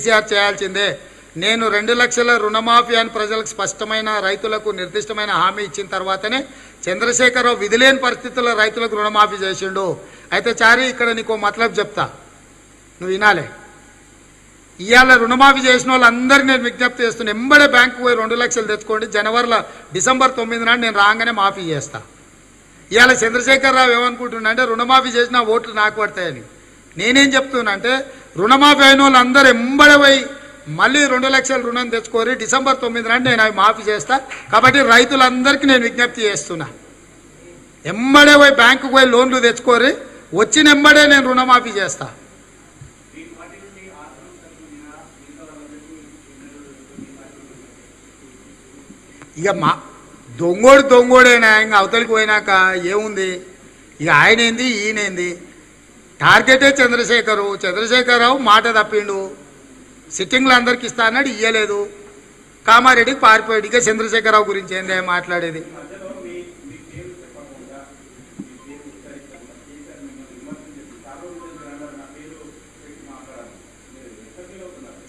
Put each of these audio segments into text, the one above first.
కేసీఆర్ చేయాల్సిందే. నేను 2 లక్షల రుణమాఫీ అని ప్రజలకు స్పష్టమైన రైతులకు నిర్దిష్టమైన హామీ ఇచ్చిన తర్వాతనే చంద్రశేఖరరావు విధిలేని పరిస్థితుల్లో రైతులకు రుణమాఫీ చేసిండు. అయితే చారి ఇక్కడ నీకు మతలబ్ చెప్తా, నువ్వు వినాలే. ఇవాళ రుణమాఫీ చేసిన వాళ్ళందరికీ నేను విజ్ఞప్తి చేస్తున్నా, ఎంబడే బ్యాంకు పోయి 2 లక్షలు తెచ్చుకోండి. డిసెంబర్ 9 నాడు నేను రాగానే మాఫీ చేస్తా. ఇవాళ చంద్రశేఖరరావు ఏమనుకుంటున్నా అంటే రుణమాఫీ చేసిన ఓట్లు నాకు పడతాయని. నేనేం చెప్తున్నా అంటే రుణమాఫీ అయిన వాళ్ళందరూ ఎంబడే పోయి మళ్ళీ 2 లక్షల రుణం తెచ్చుకోరి. డిసెంబర్ 9 నాడు నేను అవి మాఫీ చేస్తా. కాబట్టి రైతులందరికీ నేను విజ్ఞప్తి చేస్తున్నా, ఎంబడే పోయి బ్యాంకుకు పోయి లోన్లు తెచ్చుకోరి, వచ్చిన ఎంబడే నేను రుణమాఫీ చేస్తా. ఇక మా దొంగోడేనా, ఇంకా అవతలికి పోయినాక ఏముంది, ఇక ఆయన ఏంది ఈయనేంది. టార్గెటే చంద్రశేఖరరావు మాట తప్పిండు. సిట్టింగ్లు అందరికి ఇస్తా అన్నాడు, ఇయ్యలేదు. కామారెడ్డికి పారిపోయాడు. ఇక చంద్రశేఖరరావు గురించి ఏందే మాట్లాడేది.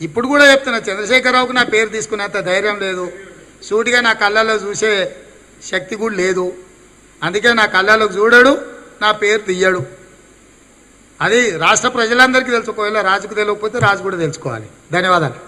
ఇప్పుడు కూడా చెప్తున్నా, చంద్రశేఖరరావుకు నా పేరు తీసుకునేంత ధైర్యం లేదు. సూటిగా నా కళ్ళల్లో చూసే శక్తి కూడా లేదు. అందుకే నా కళ్ళలోకి చూడడు, నా పేరు తీయడు. అది రాష్ట్ర ప్రజలందరికీ తెలుసు. ఒకవేళ రాజుకు తెలియకపోతే రాజు కూడా తెలుసుకోవాలి. ధన్యవాదాలు.